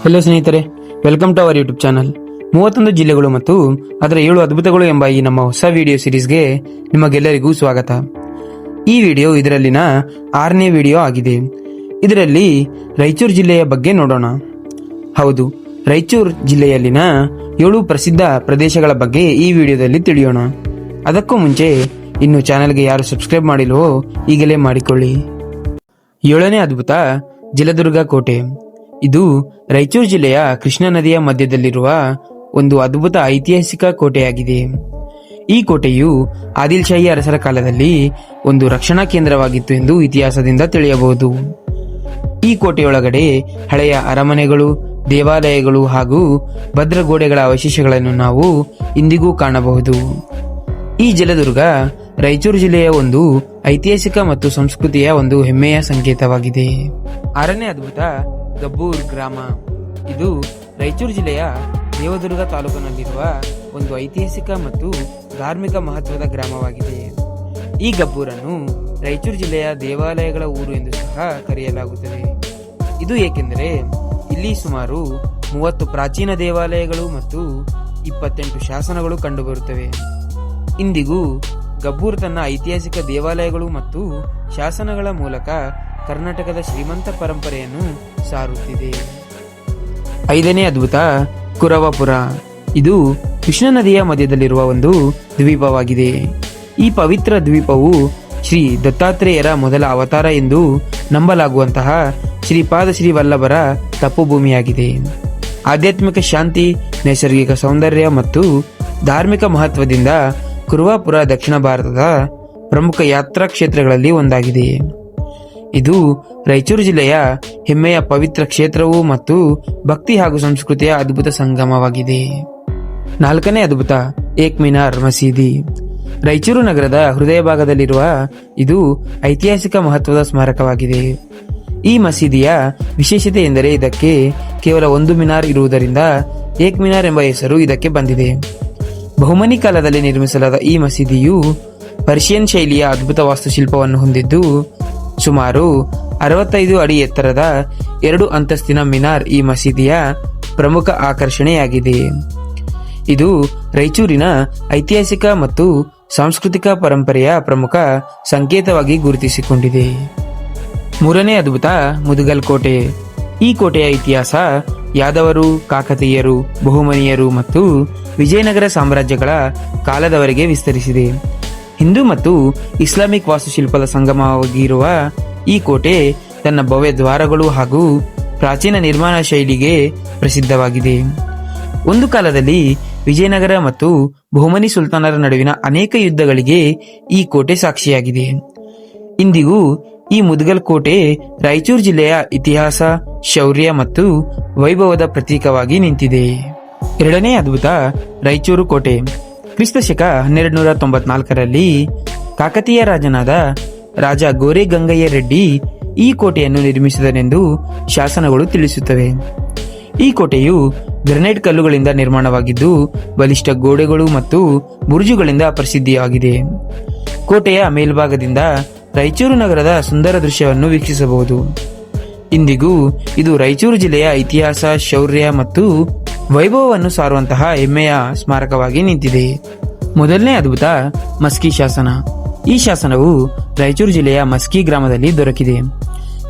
Hello ಸ್ನೇಹಿತರೆ, welcome to our YouTube channel. 31 ಜಿಲ್ಲೆಗಳು ಮತ್ತು ಅದರ 7 ಅದ್ಭುತಗಳು ಎಂಬ ಈ ನಮ್ಮ ಹೊಸ ವಿಡಿಯೋ ಸಿರೀಸ್ಗೆ ನಿಮಗೆಲ್ಲರಿಗೂ ಸ್ವಾಗತ. ಈ ವಿಡಿಯೋ ಇದರಲ್ಲಿನ 6ನೇ ವಿಡಿಯೋ ಆಗಿದೆ. ಇದರಲ್ಲಿ ರಾಯಚೂರು ಜಿಲ್ಲೆಯ ಬಗ್ಗೆ ನೋಡೋಣ. ಹೌದು, ರಾಯಚೂರು ಜಿಲ್ಲೆಯಲ್ಲಿನ 7 ಪ್ರಸಿದ್ಧ ಪ್ರದೇಶಗಳ ಬಗ್ಗೆ ಈ ವಿಡಿಯೋದಲ್ಲಿ ತಿಳಿಯೋಣ. ಅದಕ್ಕೂ ಮುಂಚೆ ಇನ್ನು ಚಾನಲ್ಗೆ ಯಾರು ಸಬ್ಸ್ಕ್ರೈಬ್ ಮಾಡಿಲ್ವೋ ಈಗಲೇ ಮಾಡಿಕೊಳ್ಳಿ. 7ನೇ ಅದ್ಭುತ ಜಲದುರ್ಗ ಕೋಟೆ. ಇದು ರಾಯಚೂರು ಜಿಲ್ಲೆಯ ಕೃಷ್ಣಾ ನದಿಯ ಮಧ್ಯದಲ್ಲಿರುವ ಒಂದು ಅದ್ಭುತ ಐತಿಹಾಸಿಕ ಕೋಟೆಯಾಗಿದೆ. ಈ ಕೋಟೆಯು ಆದಿಲ್ ಶಾಹಿ ಅರಸರ ಕಾಲದಲ್ಲಿ ಒಂದು ರಕ್ಷಣಾ ಕೇಂದ್ರವಾಗಿತ್ತು ಎಂದು ಇತಿಹಾಸದಿಂದ ತಿಳಿಯಬಹುದು. ಈ ಕೋಟೆಯೊಳಗಡೆ ಹಳೆಯ ಅರಮನೆಗಳು, ದೇವಾಲಯಗಳು ಹಾಗೂ ಭದ್ರಗೋಡೆಗಳ ಅವಶೇಷಗಳನ್ನು ನಾವು ಇಂದಿಗೂ ಕಾಣಬಹುದು. ಈ ಜಲದುರ್ಗ ರಾಯಚೂರು ಜಿಲ್ಲೆಯ ಒಂದು ಐತಿಹಾಸಿಕ ಮತ್ತು ಸಂಸ್ಕೃತಿಯ ಒಂದು ಹೆಮ್ಮೆಯ ಸಂಕೇತವಾಗಿದೆ. 6ನೇ ಅದ್ಭುತ ಗಬ್ಬೂರ್ ಗ್ರಾಮ. ಇದು ರಾಯಚೂರು ಜಿಲ್ಲೆಯ ದೇವದುರ್ಗ ತಾಲೂಕಿನಲ್ಲಿರುವ ಒಂದು ಐತಿಹಾಸಿಕ ಮತ್ತು ಧಾರ್ಮಿಕ ಮಹತ್ವದ ಗ್ರಾಮವಾಗಿದೆ. ಈ ಗಬ್ಬೂರನ್ನು ರಾಯಚೂರು ಜಿಲ್ಲೆಯ ದೇವಾಲಯಗಳ ಊರು ಎಂದು ಸಹ ಕರೆಯಲಾಗುತ್ತದೆ. ಇದು ಏಕೆಂದರೆ ಇಲ್ಲಿ ಸುಮಾರು 30 ಪ್ರಾಚೀನ ದೇವಾಲಯಗಳು ಮತ್ತು 28 ಶಾಸನಗಳು ಕಂಡುಬರುತ್ತವೆ. ಇಂದಿಗೂ ಗಬ್ಬೂರ್ ತನ್ನ ಐತಿಹಾಸಿಕ ದೇವಾಲಯಗಳು ಮತ್ತು ಶಾಸನಗಳ ಮೂಲಕ ಕರ್ನಾಟಕದ ಶ್ರೀಮಂತ ಪರಂಪರೆಯನ್ನು ಸಾರುತ್ತಿದೆ. 5ನೇ ಅದ್ಭುತ ಕುರವಪುರ. ಇದು ಕೃಷ್ಣಾ ನದಿಯ ಮಧ್ಯದಲ್ಲಿರುವ ಒಂದು ದ್ವೀಪವಾಗಿದೆ. ಈ ಪವಿತ್ರ ದ್ವೀಪವು ಶ್ರೀ ದತ್ತಾತ್ರೇಯರ ಮೊದಲ ಅವತಾರ ಎಂದು ನಂಬಲಾಗುವಂತಹ ಶ್ರೀಪಾದ ಶ್ರೀ ವಲ್ಲಭರ ತಪೋಭೂಮಿಯಾಗಿದೆ. ಆಧ್ಯಾತ್ಮಿಕ ಶಾಂತಿ, ನೈಸರ್ಗಿಕ ಸೌಂದರ್ಯ ಮತ್ತು ಧಾರ್ಮಿಕ ಮಹತ್ವದಿಂದ ಕುರುವಾಪುರ ದಕ್ಷಿಣ ಭಾರತದ ಪ್ರಮುಖ ಯಾತ್ರಾ ಕ್ಷೇತ್ರಗಳಲ್ಲಿ ಒಂದಾಗಿದೆ. ಇದು ರಾಯಚೂರು ಜಿಲ್ಲೆಯ ಹೆಮ್ಮೆಯ ಪವಿತ್ರ ಕ್ಷೇತ್ರವು ಮತ್ತು ಭಕ್ತಿ ಹಾಗೂ ಸಂಸ್ಕೃತಿಯ ಅದ್ಭುತ ಸಂಗಮವಾಗಿದೆ. 4ನೇ ಅದ್ಭುತ ಏಕ್ ಮಿನಾರ್ ಮಸೀದಿ. ರಾಯಚೂರು ನಗರದ ಹೃದಯ ಭಾಗದಲ್ಲಿರುವ ಇದು ಐತಿಹಾಸಿಕ ಮಹತ್ವದ ಸ್ಮಾರಕವಾಗಿದೆ. ಈ ಮಸೀದಿಯ ವಿಶೇಷತೆ ಎಂದರೆ ಇದಕ್ಕೆ ಕೇವಲ ಒಂದು ಮಿನಾರ್ ಇರುವುದರಿಂದ ಏಕ್ ಮಿನಾರ್ ಎಂಬ ಹೆಸರು ಇದಕ್ಕೆ ಬಂದಿದೆ. ಬಹುಮನಿ ಕಾಲದಲ್ಲಿ ನಿರ್ಮಿಸಲಾದ ಈ ಮಸೀದಿಯು ಪರ್ಷಿಯನ್ ಶೈಲಿಯ ಅದ್ಭುತ ವಾಸ್ತುಶಿಲ್ಪವನ್ನು ಹೊಂದಿದ್ದು ಸುಮಾರು 65 ಅಡಿ ಎತ್ತರದ 2 ಅಂತಸ್ತಿನ ಮಿನಾರ್ ಈ ಮಸೀದಿಯ ಪ್ರಮುಖ ಆಕರ್ಷಣೆಯಾಗಿದೆ. ಇದು ರಾಯಚೂರಿನ ಐತಿಹಾಸಿಕ ಮತ್ತು ಸಾಂಸ್ಕೃತಿಕ ಪರಂಪರೆಯ ಪ್ರಮುಖ ಸಂಕೇತವಾಗಿ ಗುರುತಿಸಿಕೊಂಡಿದೆ. 3ನೇ ಅದ್ಭುತ ಮುದಗಲ್ ಕೋಟೆ. ಈ ಕೋಟೆಯ ಇತಿಹಾಸ ಯಾದವರು, ಕಾಕತೀಯರು, ಬಹುಮನಿಯರು ಮತ್ತು ವಿಜಯನಗರ ಸಾಮ್ರಾಜ್ಯಗಳ ಕಾಲದವರೆಗೆ ವಿಸ್ತರಿಸಿದೆ. ಹಿಂದೂ ಮತ್ತು ಇಸ್ಲಾಮಿಕ್ ವಾಸ್ತುಶಿಲ್ಪದ ಸಂಗಮವಾಗಿರುವ ಈ ಕೋಟೆ ತನ್ನ ಭವ್ಯ ದ್ವಾರಗಳು ಹಾಗೂ ಪ್ರಾಚೀನ ನಿರ್ಮಾಣ ಶೈಲಿಗೆ ಪ್ರಸಿದ್ಧವಾಗಿದೆ. ಒಂದು ಕಾಲದಲ್ಲಿ ವಿಜಯನಗರ ಮತ್ತು ಬಹುಮನಿ ಸುಲ್ತಾನರ ನಡುವಿನ ಅನೇಕ ಯುದ್ಧಗಳಿಗೆ ಈ ಕೋಟೆ ಸಾಕ್ಷಿಯಾಗಿದೆ. ಇಂದಿಗೂ ಈ ಮುದಗಲ್ ಕೋಟೆ ರಾಯಚೂರು ಜಿಲ್ಲೆಯ ಇತಿಹಾಸ, ಶೌರ್ಯ ಮತ್ತು ವೈಭವದ ಪ್ರತೀಕವಾಗಿ ನಿಂತಿದೆ. 2ನೇ ಅದ್ಭುತ ರಾಯಚೂರು ಕೋಟೆ. ಕ್ರಿಸ್ತಶಕ 1294ರಲ್ಲಿ ಕಾಕತೀಯ ರಾಜನಾದ ರಾಜ ಗೋರೆ ಗಂಗಯ್ಯ ರೆಡ್ಡಿ ಈ ಕೋಟೆಯನ್ನು ನಿರ್ಮಿಸಿದನೆಂದು ಶಾಸನಗಳು ತಿಳಿಸುತ್ತವೆ. ಈ ಕೋಟೆಯು ಗ್ರನೈಟ್ ಕಲ್ಲುಗಳಿಂದ ನಿರ್ಮಾಣವಾಗಿದ್ದು ಬಲಿಷ್ಠ ಗೋಡೆಗಳು ಮತ್ತು ಬುರುಜುಗಳಿಂದ ಪ್ರಸಿದ್ಧಿಯಾಗಿದೆ. ಕೋಟೆಯ ಮೇಲ್ಭಾಗದಿಂದ ರಾಯಚೂರು ನಗರದ ಸುಂದರ ದೃಶ್ಯವನ್ನು ವೀಕ್ಷಿಸಬಹುದು. ಇಂದಿಗೂ ಇದು ರಾಯಚೂರು ಜಿಲ್ಲೆಯ ಇತಿಹಾಸ, ಶೌರ್ಯ ಮತ್ತು ವೈಭವವನ್ನು ಸಾರುವಂತಹ ಹೆಮ್ಮೆಯ ಸ್ಮಾರಕವಾಗಿ ನಿಂತಿದೆ. 1ನೇ ಅದ್ಭುತ ಮಸ್ಕಿ ಶಾಸನ. ಈ ಶಾಸನವು ರಾಯಚೂರು ಜಿಲ್ಲೆಯ ಮಸ್ಕಿ ಗ್ರಾಮದಲ್ಲಿ ದೊರಕಿದೆ.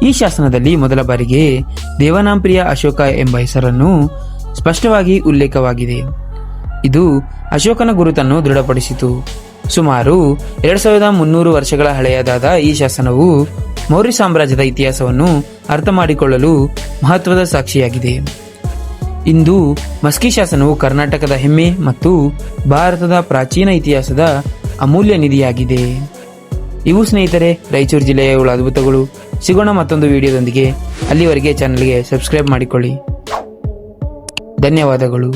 ಈ ಶಾಸನದಲ್ಲಿ ಮೊದಲ ಬಾರಿಗೆ ದೇವನಾಂಪ್ರಿಯ ಅಶೋಕ ಎಂಬ ಹೆಸರನ್ನು ಸ್ಪಷ್ಟವಾಗಿ ಉಲ್ಲೇಖವಾಗಿದೆ. ಇದು ಅಶೋಕನ ಗುರುತನ್ನು ದೃಢಪಡಿಸಿತು. ಸುಮಾರು 2300 ವರ್ಷಗಳ ಹಳೆಯದಾದ ಈ ಶಾಸನವು ಮೌರ್ಯ ಸಾಮ್ರಾಜ್ಯದ ಇತಿಹಾಸವನ್ನು ಅರ್ಥ ಮಾಡಿಕೊಳ್ಳಲು ಮಹತ್ವದ ಸಾಕ್ಷಿಯಾಗಿದೆ. ಇಂದು ಮಸ್ಕಿ ಶಾಸನವು ಕರ್ನಾಟಕದ ಹೆಮ್ಮೆ ಮತ್ತು ಭಾರತದ ಪ್ರಾಚೀನ ಇತಿಹಾಸದ ಅಮೂಲ್ಯ ನಿಧಿಯಾಗಿದೆ. ಇವು ಸ್ನೇಹಿತರೆ ರಾಯಚೂರು ಜಿಲ್ಲೆಯ 7 ಅದ್ಭುತಗಳು. ಸಿಗೋಣ ಮತ್ತೊಂದು ವಿಡಿಯೋದೊಂದಿಗೆ. ಅಲ್ಲಿವರೆಗೆ ಚಾನಲ್ಗೆ ಸಬ್ಸ್ಕ್ರೈಬ್ ಮಾಡಿಕೊಳ್ಳಿ. ಧನ್ಯವಾದಗಳು.